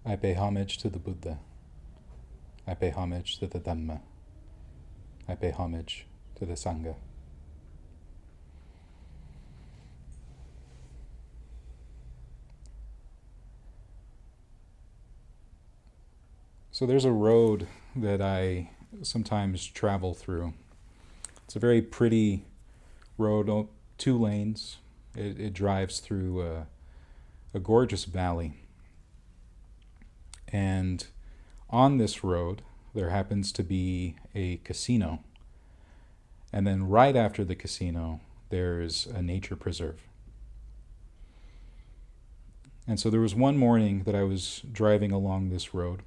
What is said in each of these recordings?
I pay homage to the Buddha. I pay homage to the Dhamma. I pay homage to the Sangha. So there's a road that I sometimes travel through. It's a very pretty road, 2 lanes. It drives through a gorgeous valley. And on this road, there happens to be a casino. And then right after the casino, there's a nature preserve. And so there was one morning that I was driving along this road,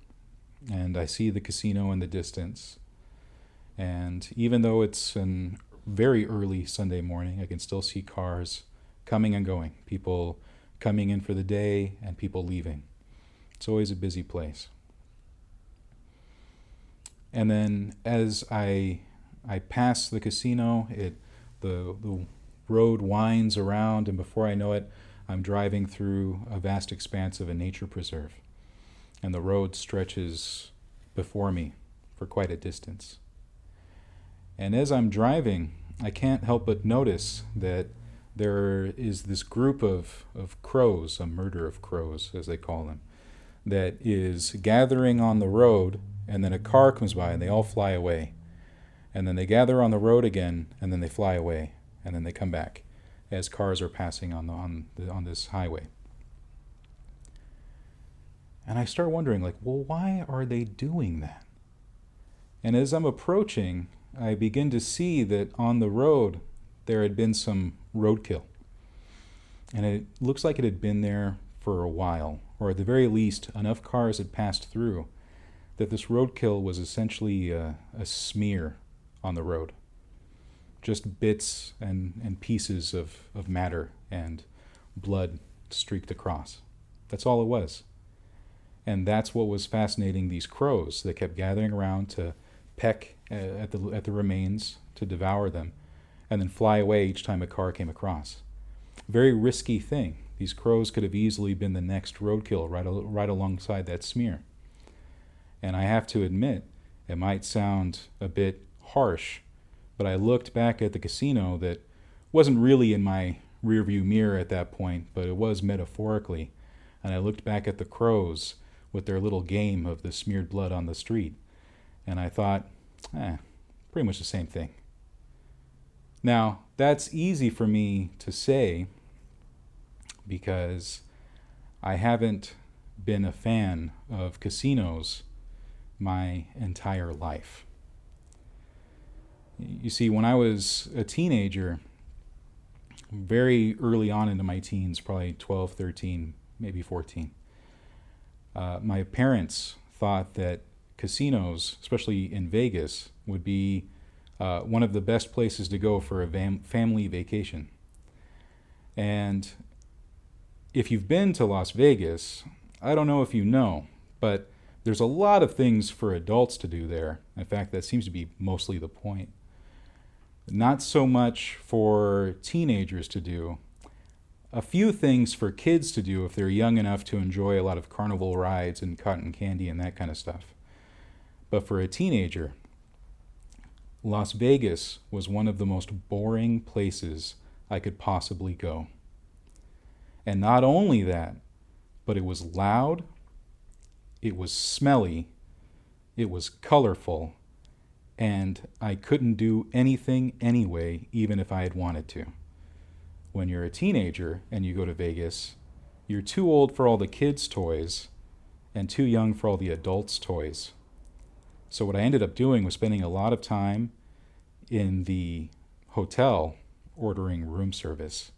and I see the casino in the distance. And even though it's a very early Sunday morning, I can still see cars coming and going, people coming in for the day and people leaving. It's always a busy place. And then as I pass the casino, the road winds around, and before I know it, I'm driving through a vast expanse of a nature preserve. And the road stretches before me for quite a distance. And as I'm driving, I can't help but notice that there is this group of crows, a murder of crows, as they call them, that is gathering on the road, and then a car comes by and they all fly away. And then they gather on the road again, and then they fly away, and then they come back as cars are passing on this highway. And I start wondering, well, why are they doing that? And as I'm approaching, I begin to see that on the road there had been some roadkill. And it looks like it had been there for a while, or at the very least, enough cars had passed through that this roadkill was essentially a smear on the road. Just bits and pieces of matter and blood streaked across. That's all it was. And that's what was fascinating these crows. They kept gathering around to peck at the remains, to devour them, and then fly away each time a car came across. Very risky thing. These crows could have easily been the next roadkill right alongside that smear. And I have to admit, it might sound a bit harsh, but I looked back at the casino that wasn't really in my rearview mirror at that point, but it was metaphorically. And I looked back at the crows with their little game of the smeared blood on the street. And I thought, pretty much the same thing. Now, that's easy for me to say because I haven't been a fan of casinos my entire life. You see, when I was a teenager, very early on into my teens, probably 12, 13, maybe 14, my parents thought that casinos, especially in Vegas, would be one of the best places to go for a family vacation. And if you've been to Las Vegas, I don't know if you know, but there's a lot of things for adults to do there. In fact, that seems to be mostly the point. Not so much for teenagers to do. A few things for kids to do if they're young enough to enjoy a lot of carnival rides and cotton candy and that kind of stuff. But for a teenager, Las Vegas was one of the most boring places I could possibly go. And not only that, but it was loud, it was smelly, it was colorful, and I couldn't do anything anyway, even if I had wanted to. When you're a teenager and you go to Vegas, you're too old for all the kids' toys and too young for all the adults' toys. So what I ended up doing was spending a lot of time in the hotel ordering room service.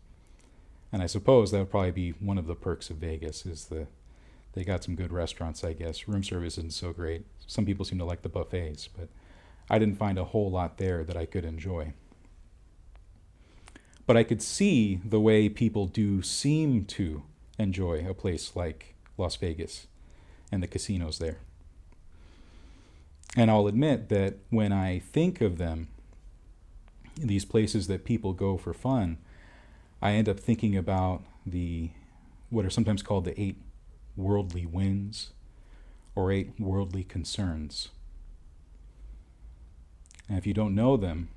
And I suppose that would probably be one of the perks of Vegas, is they got some good restaurants, I guess. Room service isn't so great. Some people seem to like the buffets, but I didn't find a whole lot there that I could enjoy. But I could see the way people do seem to enjoy a place like Las Vegas and the casinos there. And I'll admit that when I think of them, these places that people go for fun, I end up thinking about what are sometimes called the 8 worldly winds, or 8 worldly concerns. And if you don't know them,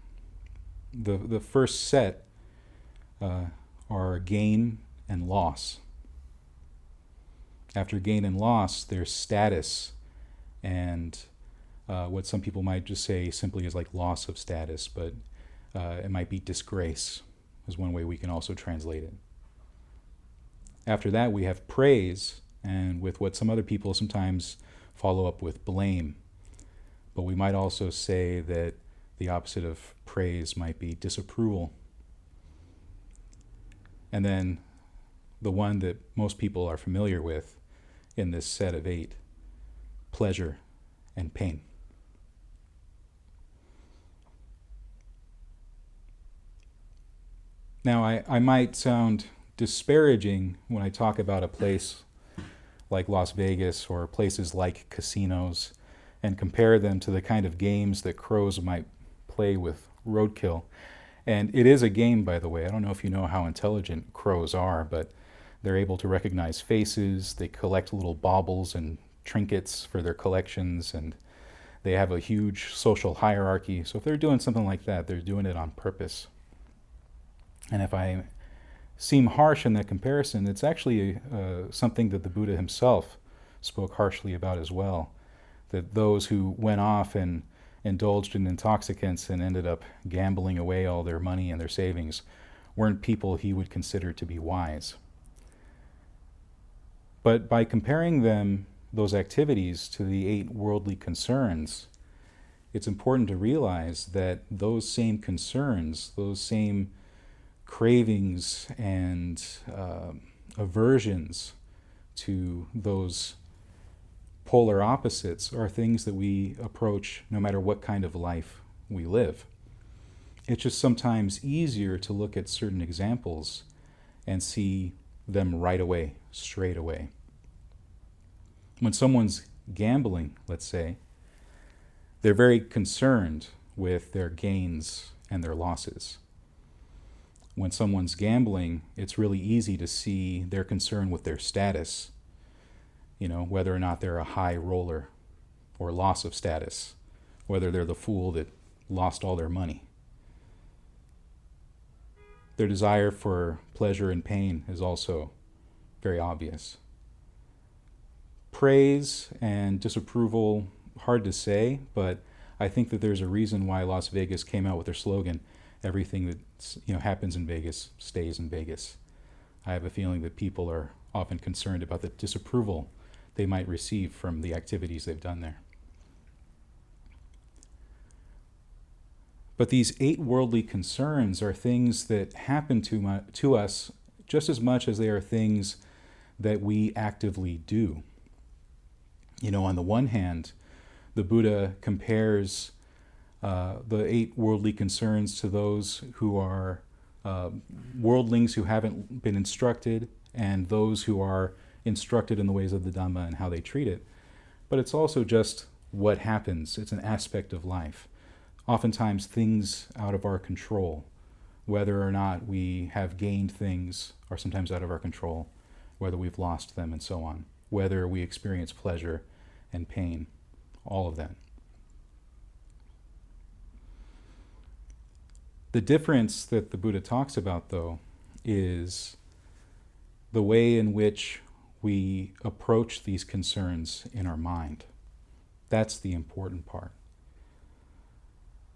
the first set are gain and loss. After gain and loss, there's status and what some people might just say simply is like loss of status, but it might be disgrace, is one way we can also translate it. After that, we have praise, and with what some other people sometimes follow up with blame. But we might also say that the opposite of praise might be disapproval. And then the one that most people are familiar with in this set of 8, pleasure and pain. Now, I might sound disparaging when I talk about a place like Las Vegas or places like casinos and compare them to the kind of games that crows might play with roadkill. And it is a game, by the way. I don't know if you know how intelligent crows are, but they're able to recognize faces. They collect little baubles and trinkets for their collections, and they have a huge social hierarchy. So if they're doing something like that, they're doing it on purpose. And if I seem harsh in that comparison, it's actually something that the Buddha himself spoke harshly about as well. That those who went off and indulged in intoxicants and ended up gambling away all their money and their savings weren't people he would consider to be wise. But by comparing those activities to the 8 worldly concerns, it's important to realize that those same concerns, those same cravings and aversions to those polar opposites are things that we approach no matter what kind of life we live. It's just sometimes easier to look at certain examples and see them right away, straight away. When someone's gambling, let's say, they're very concerned with their gains and their losses. When someone's gambling, it's really easy to see their concern with their status, whether or not they're a high roller or loss of status, whether they're the fool that lost all their money. Their desire for pleasure and pain is also very obvious. Praise and disapproval, hard to say, but I think that there's a reason why Las Vegas came out with their slogan, everything that happens in Vegas stays in Vegas. I have a feeling that people are often concerned about the disapproval they might receive from the activities they've done there. But these 8 worldly concerns are things that happen to us just as much as they are things that we actively do. On the one hand, the Buddha compares the 8 worldly concerns to those who are worldlings who haven't been instructed and those who are instructed in the ways of the Dhamma and how they treat it. But it's also just what happens. It's an aspect of life. Oftentimes things out of our control, whether or not we have gained things are sometimes out of our control, whether we've lost them and so on, whether we experience pleasure and pain, all of that. The difference that the Buddha talks about, though, is the way in which we approach these concerns in our mind. That's the important part.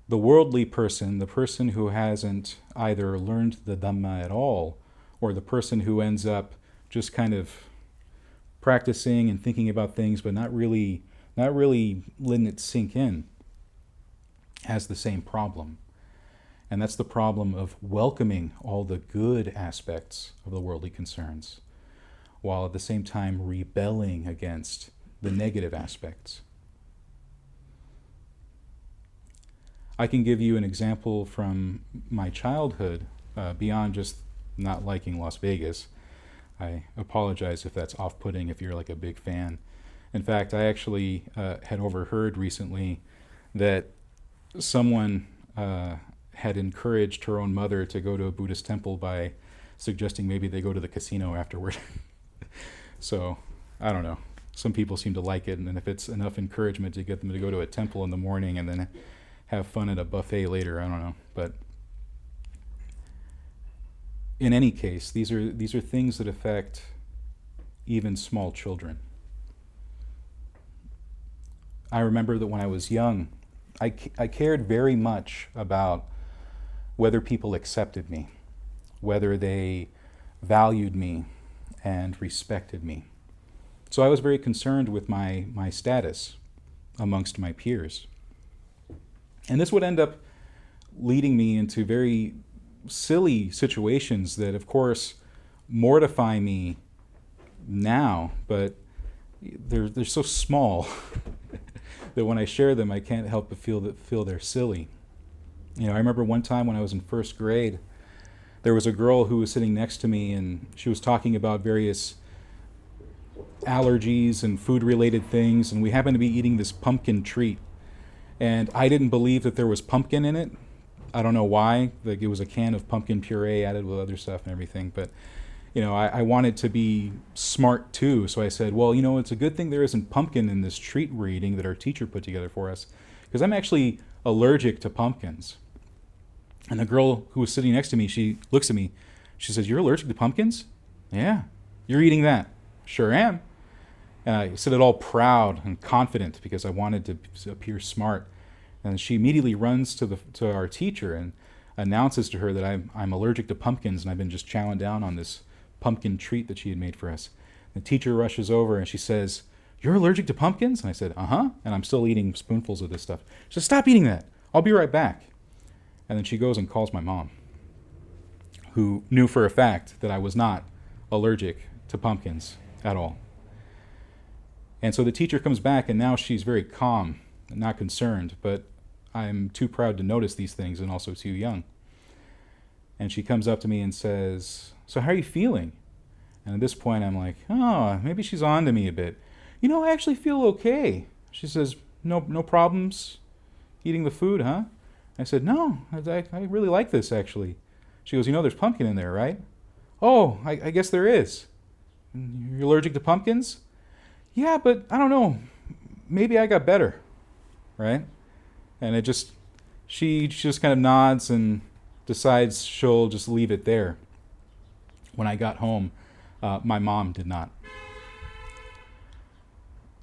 The worldly person, the person who hasn't either learned the Dhamma at all, or the person who ends up just kind of practicing and thinking about things but not really letting it sink in, has the same problem. And that's the problem of welcoming all the good aspects of the worldly concerns, while at the same time rebelling against the negative aspects. I can give you an example from my childhood, beyond just not liking Las Vegas. I apologize if that's off-putting if you're like a big fan. In fact, I actually had overheard recently that someone had encouraged her own mother to go to a Buddhist temple by suggesting maybe they go to the casino afterward. So, I don't know. some people seem to like it, and then if it's enough encouragement to get them to go to a temple in the morning and then have fun at a buffet later, I don't know. But in any case, these are things that affect even small children. I remember that when I was young, I cared very much about whether people accepted me, whether they valued me and respected me. So I was very concerned with my status amongst my peers. And this would end up leading me into very silly situations that, of course, mortify me now, but they're so small that when I share them, I can't help but feel they're silly. You know, I remember one time when I was in first grade, there was a girl who was sitting next to me, and she was talking about various allergies and food-related things, and we happened to be eating this pumpkin treat. And I didn't believe that there was pumpkin in it. I don't know why. Like, it was a can of pumpkin puree added with other stuff and everything. But, you know, I wanted to be smart too. So I said, well, you know, it's a good thing there isn't pumpkin in this treat we're eating that our teacher put together for us, because I'm actually allergic to pumpkins. And the girl who was sitting next to me, she looks at me. She says, "You're allergic to pumpkins?" "Yeah." "You're eating that?" "Sure am." And I said it all proud and confident because I wanted to appear smart. And she immediately runs to our teacher and announces to her that I'm allergic to pumpkins, and I've been just chowing down on this pumpkin treat that she had made for us. The teacher rushes over and she says, "You're allergic to pumpkins?" And I said, "Uh-huh." And I'm still eating spoonfuls of this stuff. She says, "Stop eating that. I'll be right back." And then she goes and calls my mom, who knew for a fact that I was not allergic to pumpkins at all. And so the teacher comes back, and now she's very calm, not concerned, but I'm too proud to notice these things and also too young. And she comes up to me and says, "So how are you feeling?" And at this point I'm like, oh, maybe she's on to me a bit. "You know, I actually feel okay." She says, no problems eating the food, huh?" I said, "No, I really like this, actually." She goes, "You know there's pumpkin in there, right?" "Oh, I guess there is." "You're allergic to pumpkins?" "Yeah, but I don't know. Maybe I got better." Right? And she just kind of nods and decides she'll just leave it there. When I got home, my mom did not.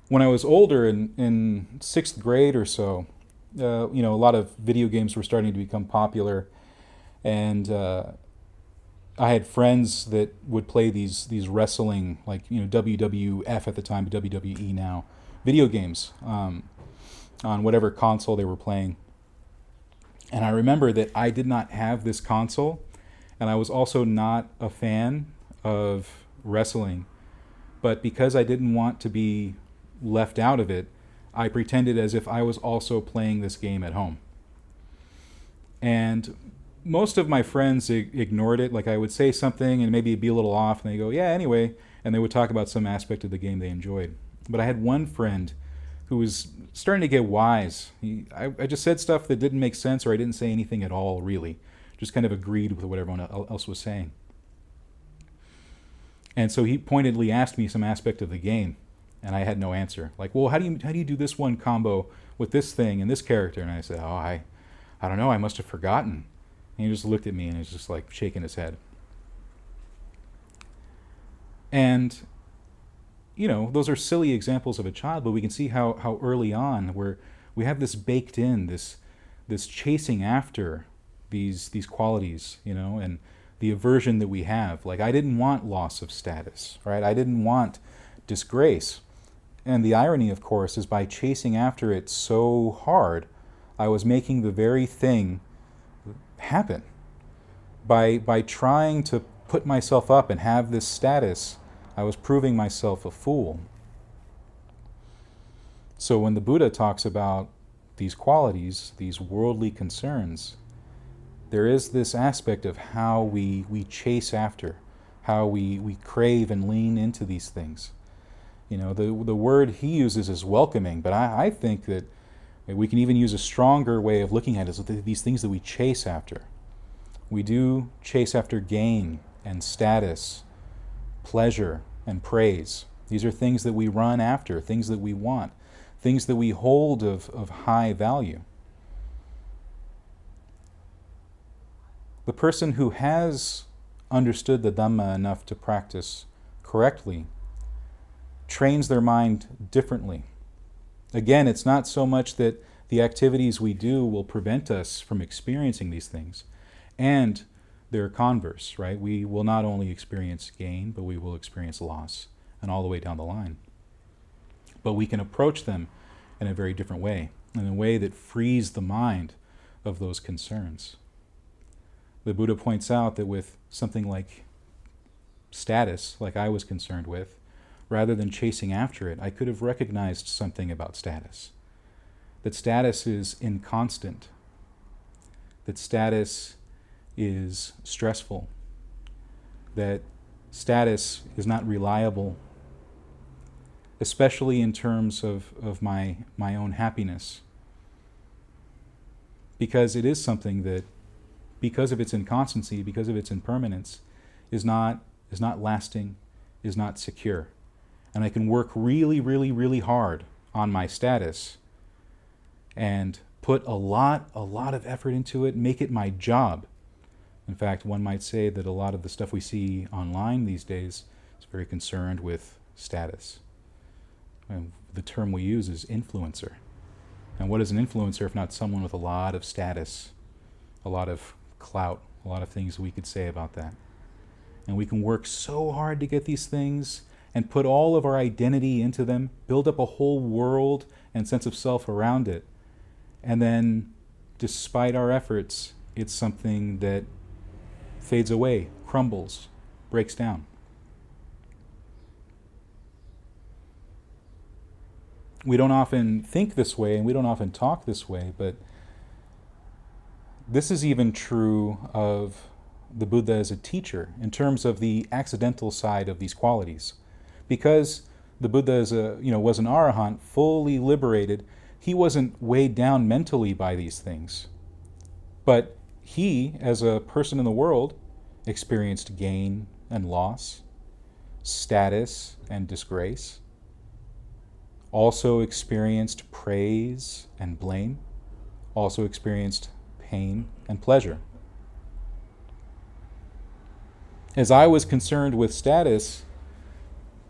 When I was older, in 6th grade or so, you know, a lot of video games were starting to become popular, and I had friends that would play these wrestling, like, you know, WWF at the time, WWE now, video games on whatever console they were playing. And I remember that I did not have this console, and I was also not a fan of wrestling. But because I didn't want to be left out of it, I pretended as if I was also playing this game at home. And most of my friends ignored it. Like, I would say something and maybe it'd be a little off, and they go, "Yeah, anyway," and they would talk about some aspect of the game they enjoyed. But I had one friend who was starting to get wise. I just said stuff that didn't make sense, or I didn't say anything at all, really. Just kind of agreed with what everyone else was saying. And so he pointedly asked me some aspect of the game, and I had no answer. Like, "Well, how do you do this one combo with this thing and this character?" And I said, "Oh, I don't know. I must have forgotten." And he just looked at me and he was just like shaking his head. And, you know, those are silly examples of a child, but we can see how early on we have this baked in, this chasing after these qualities, you know, and the aversion that we have. Like, I didn't want loss of status, right? I didn't want disgrace. And the irony, of course, is by chasing after it so hard, I was making the very thing happen. By trying to put myself up and have this status, I was proving myself a fool. So when the Buddha talks about these qualities, these worldly concerns, there is this aspect of how we chase after, how we crave and lean into these things. You know, the word he uses is welcoming, but I think that we can even use a stronger way of looking at it as these things that we chase after. We chase after gain and status, pleasure and praise. These are things that we run after, things that we want, things that we hold of high value. The person who has understood the Dhamma enough to practice correctly trains their mind differently. Again, it's not so much that the activities we do will prevent us from experiencing these things. And they're converse, right? We will not only experience gain, but we will experience loss, and all the way down the line. But we can approach them in a very different way, in a way that frees the mind of those concerns. The Buddha points out that with something like status, like I was concerned with, rather than chasing after it, I could have recognized something about status. That status is inconstant. That status is stressful. That status is not reliable, especially in terms of my own happiness. Because it is something that, because of its inconstancy, because of its impermanence, is not lasting, is not secure. And I can work really, really, really hard on my status and put a lot of effort into it, make it my job. In fact, one might say that a lot of the stuff we see online these days is very concerned with status. And the term we use is influencer. And what is an influencer if not someone with a lot of status, a lot of clout, a lot of things we could say about that? And we can work so hard to get these things and put all of our identity into them, build up a whole world and sense of self around it. And then, despite our efforts, it's something that fades away, crumbles, breaks down. We don't often think this way and we don't often talk this way, but this is even true of the Buddha as a teacher in terms of the accidental side of these qualities. Because the Buddha was an arahant, fully liberated, he wasn't weighed down mentally by these things. But he, as a person in the world, experienced gain and loss, status and disgrace, also experienced praise and blame, also experienced pain and pleasure. As I was concerned with status,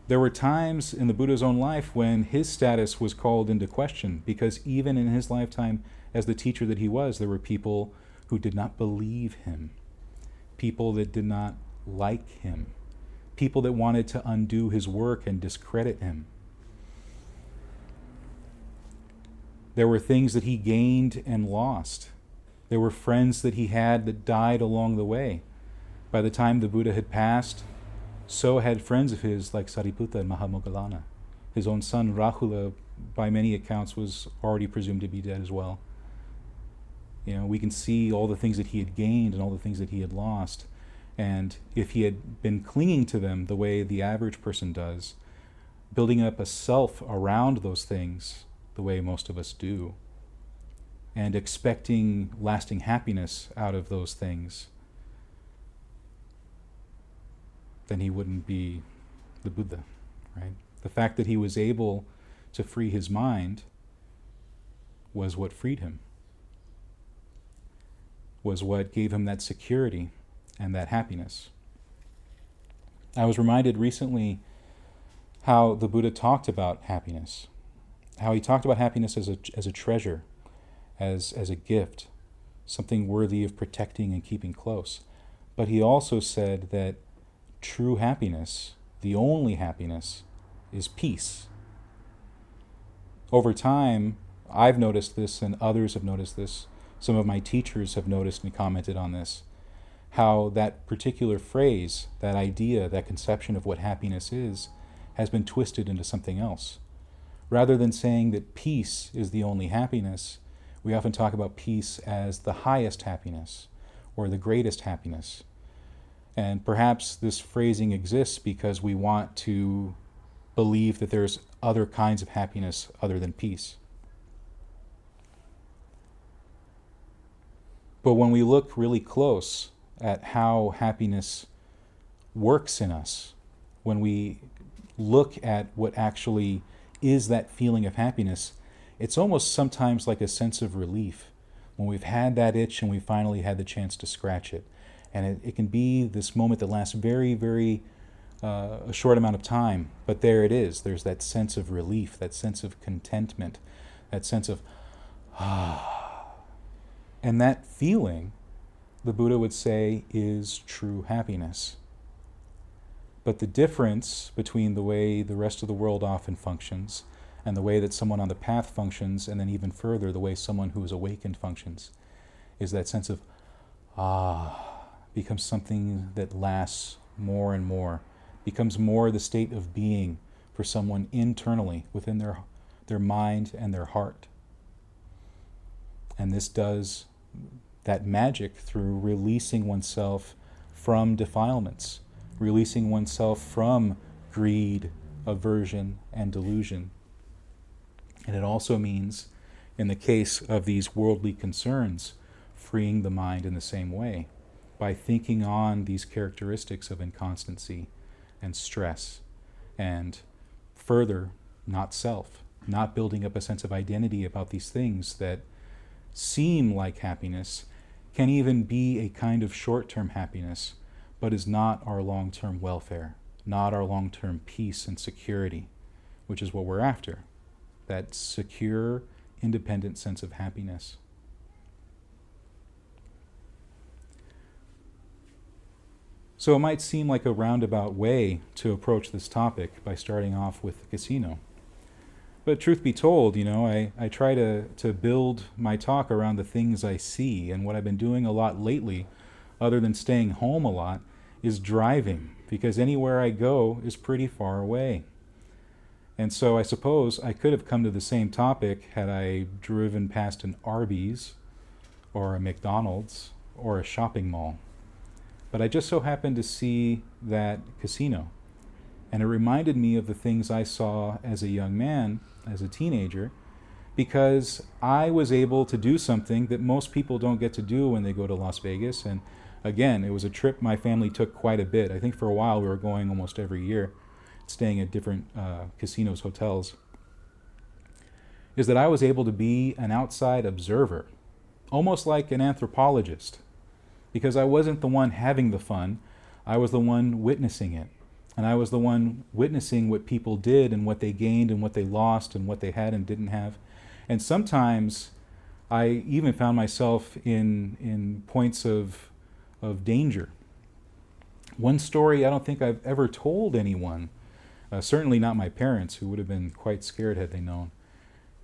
there were times in the Buddha's own life when his status was called into question, because even in his lifetime as the teacher that he was, there were people who did not believe him, people that did not like him, people that wanted to undo his work and discredit him. There were things that he gained and lost. There were friends that he had that died along the way. By the time the Buddha had passed, so had friends of his like Sariputta and Mahamoggallana. His own son Rahula, by many accounts, was already presumed to be dead as well. We can see all the things that he had gained and all the things that he had lost. And if he had been clinging to them the way the average person does, building up a self around those things the way most of us do, and expecting lasting happiness out of those things, then he wouldn't be the Buddha, right? The fact that he was able to free his mind was what freed him, was what gave him that security and that happiness. I was reminded recently how the Buddha talked about happiness, how he talked about happiness as a treasure, as a gift, something worthy of protecting and keeping close. But he also said that true happiness, the only happiness, is peace. Over time, I've noticed this and others have noticed this. Some of my teachers have noticed and commented on this, how that particular phrase, that idea, that conception of what happiness is, has been twisted into something else. Rather than saying that peace is the only happiness, we often talk about peace as the highest happiness or the greatest happiness. And perhaps this phrasing exists because we want to believe that there's other kinds of happiness other than peace. But when we look really close at how happiness works in us, when we look at what actually is that feeling of happiness, it's almost sometimes like a sense of relief when we've had that itch and we finally had the chance to scratch it. And it can be this moment that lasts very, very a short amount of time, but there it is. There's that sense of relief, that sense of contentment, that sense of and that feeling, the Buddha would say, is true happiness. But the difference between the way the rest of the world often functions and the way that someone on the path functions, and then even further, the way someone who is awakened functions, is that sense of becomes something that lasts more and more, becomes more the state of being for someone internally within their mind and their heart. And this does that magic through releasing oneself from defilements, releasing oneself from greed, aversion, and delusion. And it also means, in the case of these worldly concerns, freeing the mind in the same way, by thinking on these characteristics of inconstancy and stress, and further, not self, not building up a sense of identity about these things that seem like happiness, can even be a kind of short-term happiness, but is not our long-term welfare, not our long-term peace and security, which is what we're after, that secure, independent sense of happiness. So it might seem like a roundabout way to approach this topic by starting off with the casino. But truth be told, I try to build my talk around the things I see, and what I've been doing a lot lately, other than staying home a lot, is driving, because anywhere I go is pretty far away. And so I suppose I could have come to the same topic had I driven past an Arby's, or a McDonald's, or a shopping mall. But I just so happened to see that casino. And it reminded me of the things I saw as a young man, as a teenager, because I was able to do something that most people don't get to do when they go to Las Vegas. And again, it was a trip my family took quite a bit. I think for a while we were going almost every year, staying at different casinos, hotels, is that I was able to be an outside observer, almost like an anthropologist, because I wasn't the one having the fun, I was the one witnessing it. And I was the one witnessing what people did and what they gained and what they lost and what they had and didn't have. And sometimes I even found myself in points of danger. One story I don't think I've ever told anyone, certainly not my parents, who would have been quite scared had they known,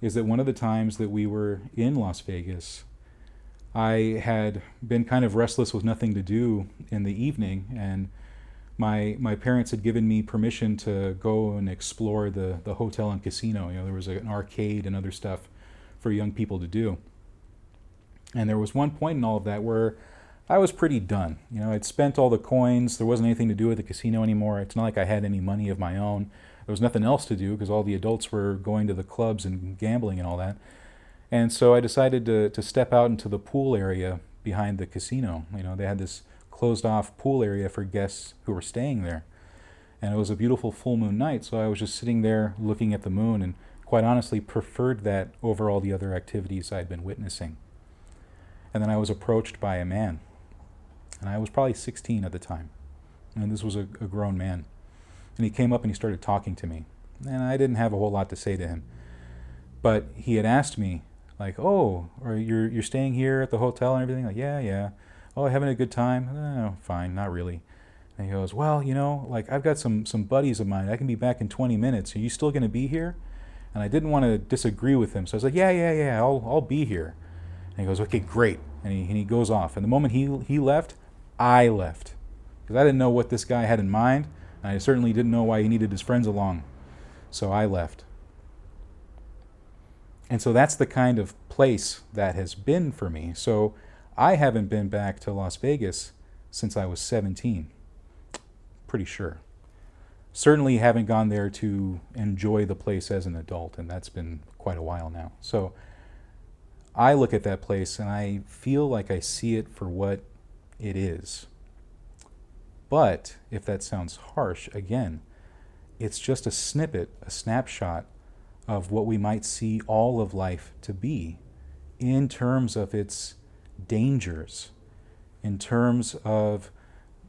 is that one of the times that we were in Las Vegas, I had been kind of restless with nothing to do in the evening, and my parents had given me permission to go and explore the hotel and casino. There was an arcade and other stuff for young people to do. And there was one point in all of that where I was pretty done. I'd spent all the coins. There wasn't anything to do at the casino anymore. It's not like I had any money of my own. There was nothing else to do because all the adults were going to the clubs and gambling and all that. And so I decided to step out into the pool area behind the casino. They had this closed-off pool area for guests who were staying there. And it was a beautiful full moon night, so I was just sitting there looking at the moon and quite honestly preferred that over all the other activities I'd been witnessing. And then I was approached by a man. And I was probably 16 at the time. And this was a grown man. And he came up and he started talking to me. And I didn't have a whole lot to say to him. But he had asked me, like, oh, or you're staying here at the hotel and everything? Like, yeah. Oh, having a good time? Oh, fine, not really. And he goes, well, I've got some buddies of mine. I can be back in 20 minutes. Are you still going to be here? And I didn't want to disagree with him. So I was like, yeah, I'll be here. And he goes, okay, great. And he goes off. And the moment he left, I left. Because I didn't know what this guy had in mind. And I certainly didn't know why he needed his friends along. So I left. And so that's the kind of place that has been for me. So I haven't been back to Las Vegas since I was 17. Pretty sure. Certainly haven't gone there to enjoy the place as an adult, and that's been quite a while now. So I look at that place and I feel like I see it for what it is. But if that sounds harsh, again, it's just a snippet, a snapshot of what we might see all of life to be in terms of its dangers, in terms of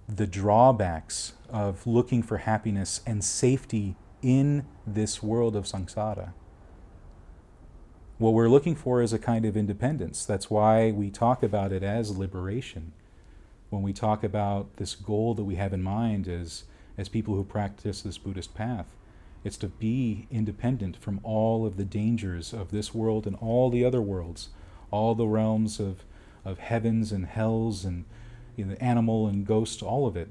the drawbacks of looking for happiness and safety in this world of samsara. What we're looking for is a kind of independence. That's why we talk about it as liberation. When we talk about this goal that we have in mind as people who practice this Buddhist path, it's to be independent from all of the dangers of this world and all the other worlds, all the realms of heavens and hells and animal and ghost, all of it,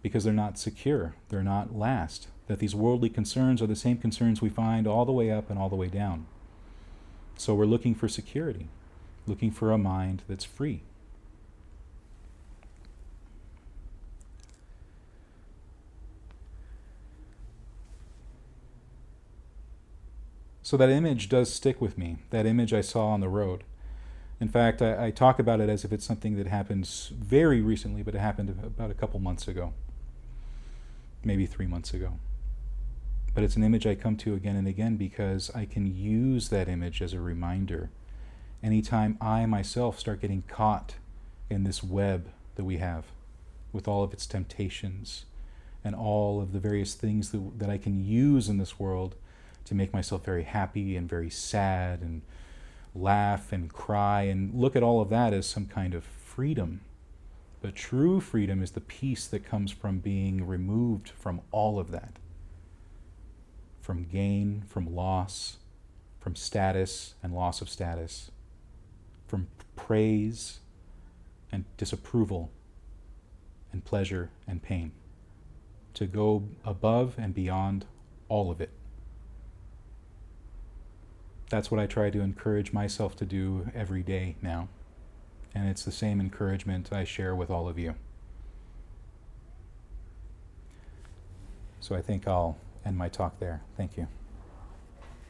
because they're not secure, they're not last. That these worldly concerns are the same concerns we find all the way up and all the way down. So we're looking for security, looking for a mind that's free. So that image does stick with me, that image I saw on the road. In fact, I talk about it as if it's something that happens very recently, but it happened about a couple months ago, maybe 3 months ago. But it's an image I come to again and again because I can use that image as a reminder anytime I myself start getting caught in this web that we have with all of its temptations and all of the various things that I can use in this world to make myself very happy and very sad and laugh and cry and look at all of that as some kind of freedom. But true freedom is the peace that comes from being removed from all of that. From gain, from loss, from status and loss of status, from praise and disapproval and pleasure and pain. To go above and beyond all of it. That's what I try to encourage myself to do every day now. And it's the same encouragement I share with all of you. So I think I'll end my talk there. Thank you.